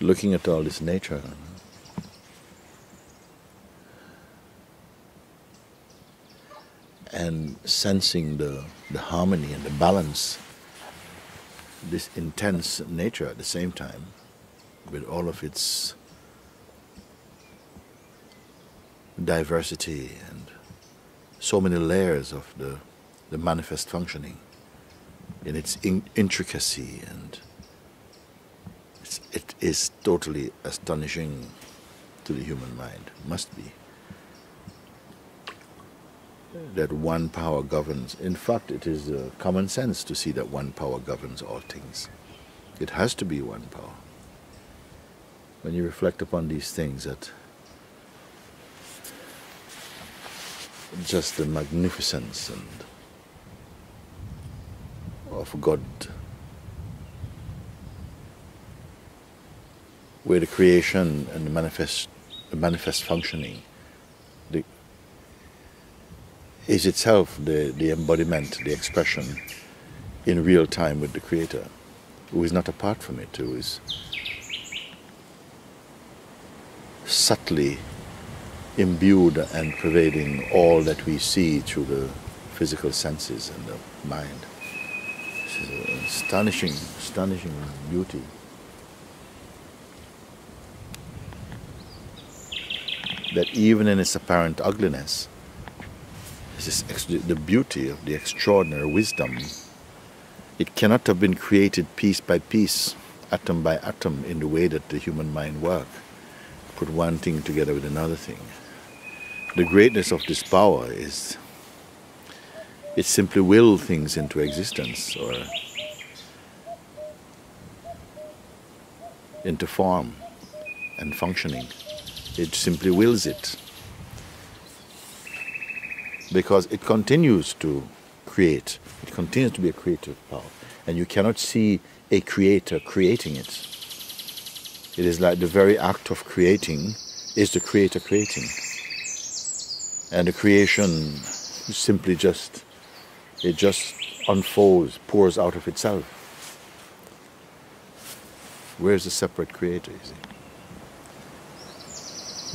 looking at all this nature, and sensing the harmony and the balance, this intense nature at the same time, with all of its diversity and so many layers of the manifest functioning, in its intricacy, and it is totally astonishing to the human mind, must be, that one power governs. In fact, it is common sense to see that one power governs all things. It has to be one power. When you reflect upon these things, that just the magnificence and of God, where the creation and the manifest functioning is itself the embodiment, the expression in real time with the Creator, who is not apart from it, who is subtly imbued and pervading all that we see through the physical senses and the mind. This is an astonishing beauty. That even in its apparent ugliness, this is the beauty of the extraordinary wisdom. It cannot have been created piece by piece, atom by atom, in the way that the human mind works. Put one thing together with another thing. The greatness of this power is it simply will things into existence, or into form and functioning. It simply wills it, because it continues to create. It continues to be a creative power, and you cannot see a creator creating it. It is like the very act of creating is the creator creating, and the creation simply just unfolds, pours out of itself. Where's the separate creator, you see?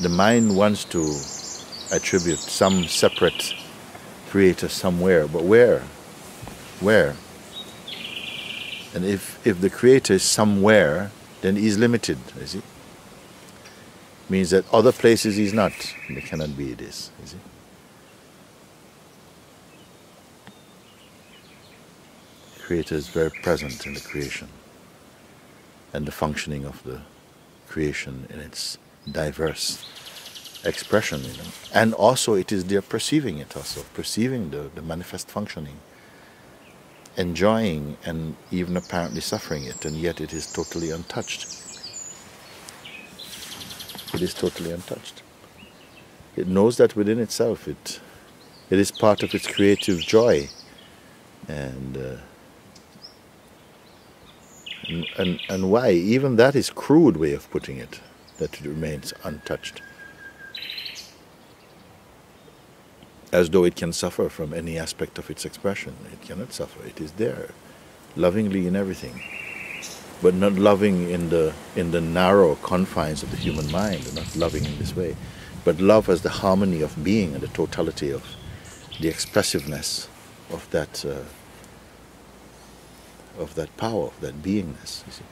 The mind wants to attribute some separate creator somewhere, but where? Where? And if the creator is somewhere, then he's limited, you see? Means that other places he's not, and it cannot be this, you see? The creator is very present in the creation and the functioning of the creation in its diverse expression, you know. And also it is there perceiving it also, perceiving the manifest functioning, enjoying and even apparently suffering it, and yet it is totally untouched. It is totally untouched. It knows that within itself it is part of its creative joy, and why? Even that is crude way of putting it, that it remains untouched. As though it can suffer from any aspect of its expression. It cannot suffer. It is there, lovingly in everything, but not loving in the narrow confines of the human mind, not loving in this way, but love as the harmony of being and the totality of the expressiveness of that power, of that beingness. You see,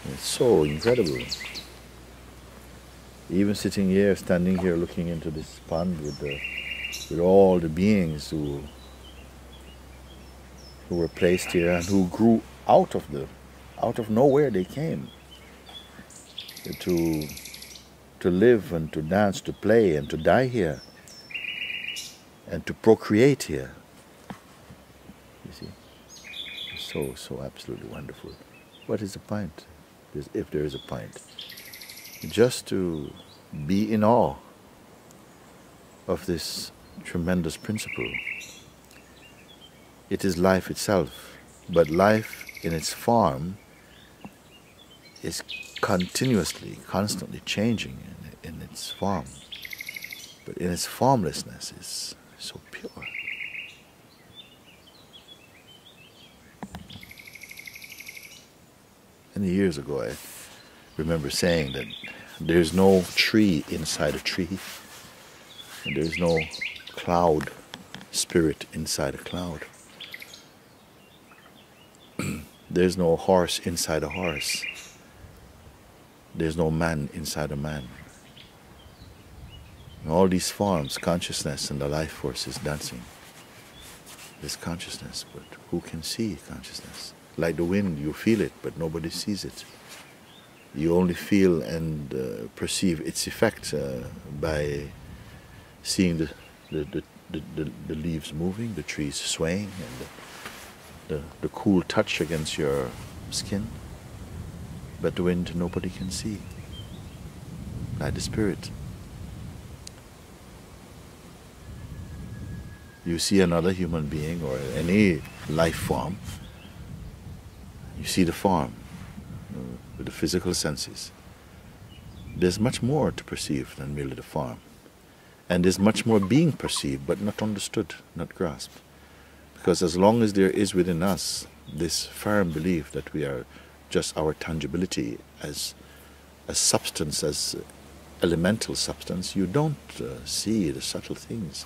and it's so incredible. Even sitting here, standing here, looking into this pond with all the beings who were placed here and who grew out of nowhere. They came to live and to dance, to play and to die here, and to procreate here. You see, so absolutely wonderful. What is the point? If there is a point, just to be in awe of this tremendous principle. It is life itself, but life in its form is continuously, constantly changing in its form, but in its formlessness is so pure. Many years ago remember saying that there's no tree inside a tree, and there's no cloud spirit inside a cloud. There's no horse inside a horse. There's no man inside a man. In all these forms, consciousness and the life force is dancing. There's consciousness, but who can see consciousness? Like the wind, you feel it, but nobody sees it. You only feel and perceive its effect by seeing the leaves moving, the trees swaying, and the cool touch against your skin. But the wind nobody can see, like the spirit. You see another human being or any life form, you see the form with the physical senses. There's much more to perceive than merely the form. And there's much more being perceived but not understood, not grasped. Because as long as there is within us this firm belief that we are just our tangibility as substance, as elemental substance, you don't see the subtle things.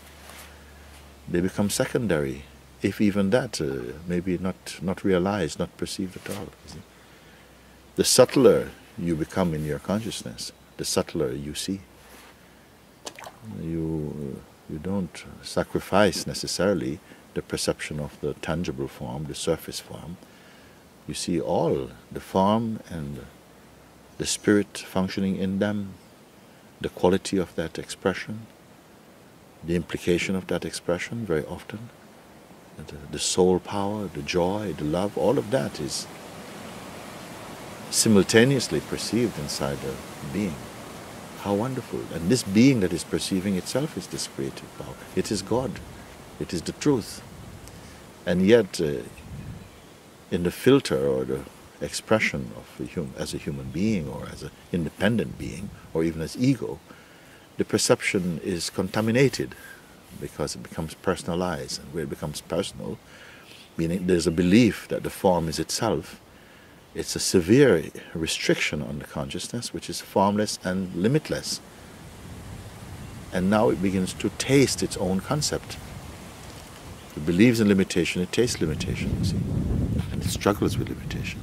They become secondary, if even that, maybe not realized, not perceived at all. The subtler you become in your consciousness, the subtler you see. You don't sacrifice necessarily the perception of the tangible form, the surface form. You see all the form and the spirit functioning in them, the quality of that expression, the implication of that expression very often, the soul power, the joy, the love, all of that is simultaneously perceived inside the being. How wonderful. And this being that is perceiving itself is this creative power. It is God. It is the truth. And yet, in the filter or the expression of as a human being or as an independent being or even as ego, the perception is contaminated because it becomes personalized, and where it becomes personal, meaning there's a belief that the form is itself. It's a severe restriction on the consciousness, which is formless and limitless. And now it begins to taste its own concept. It believes in limitation, it tastes limitation, you see, and it struggles with limitation.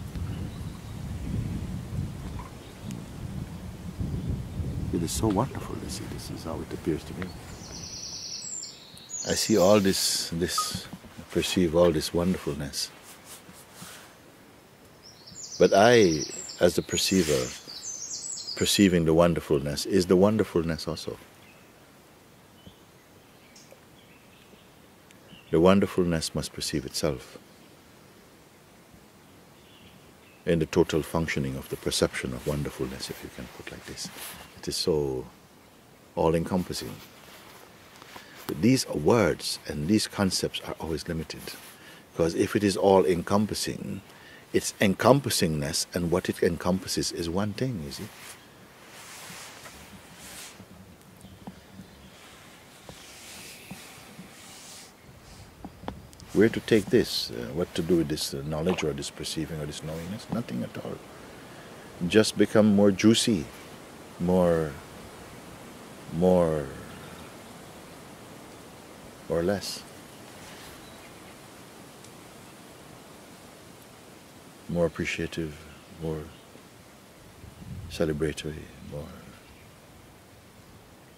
It is so wonderful to see. This is how it appears to me. I see all this, perceive all this wonderfulness. But I, as the perceiver, perceiving the wonderfulness, is the wonderfulness also. The wonderfulness must perceive itself in the total functioning of the perception of wonderfulness, if you can put like this. It is so all-encompassing. But these words and these concepts are always limited, because if it is all-encompassing, its encompassingness and what it encompasses is one thing, you see. Where to take this? What to do with this knowledge or this perceiving or this knowingness? Nothing at all. Just become more juicy, more or less. More appreciative, more celebratory, more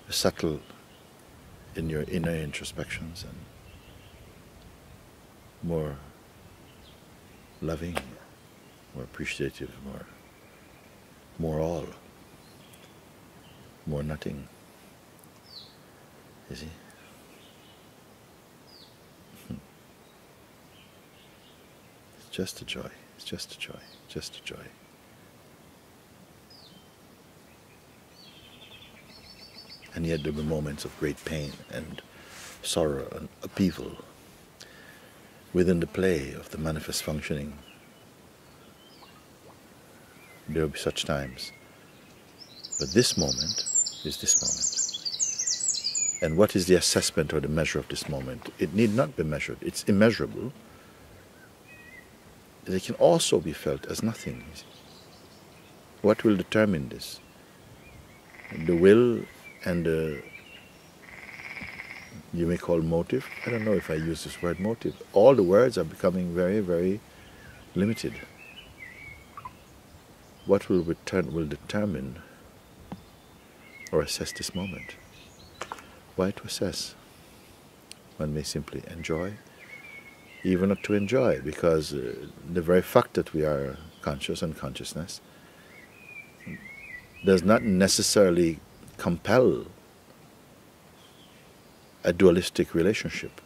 subtle in your inner introspections, and more loving, more appreciative, more all, more nothing. You see? It's just a joy. It's just a joy. Just a joy. And yet there were moments of great pain and sorrow and upheaval within the play of the manifest functioning. There will be such times. But this moment is this moment. And what is the assessment or the measure of this moment? It need not be measured. It's immeasurable. It can also be felt as nothing. What will determine this? The will and the, you may call motive. I don't know if I use this word motive. All the words are becoming very, very limited. What will determine or assess this moment? Why to assess? One may simply enjoy, even not to enjoy, because the very fact that we are conscious and consciousness does not necessarily compel a dualistic relationship.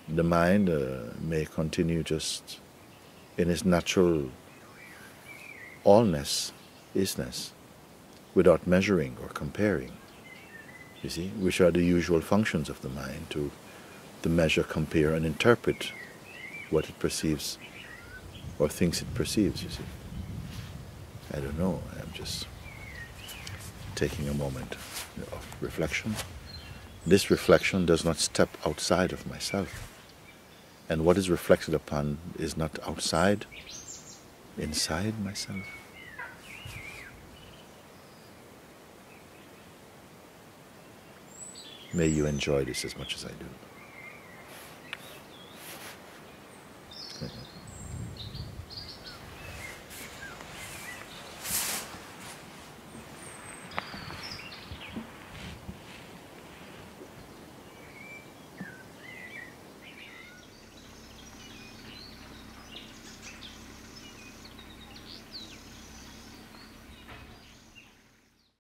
The mind may continue just in its natural allness, isness, without measuring or comparing, you see, which are the usual functions of the mind, to measure, compare, and interpret what it perceives or thinks it perceives, you see. I don't know, I'm just taking a moment of reflection. This reflection does not step outside of myself. And what is reflected upon is not outside, inside myself. May you enjoy this as much as I do.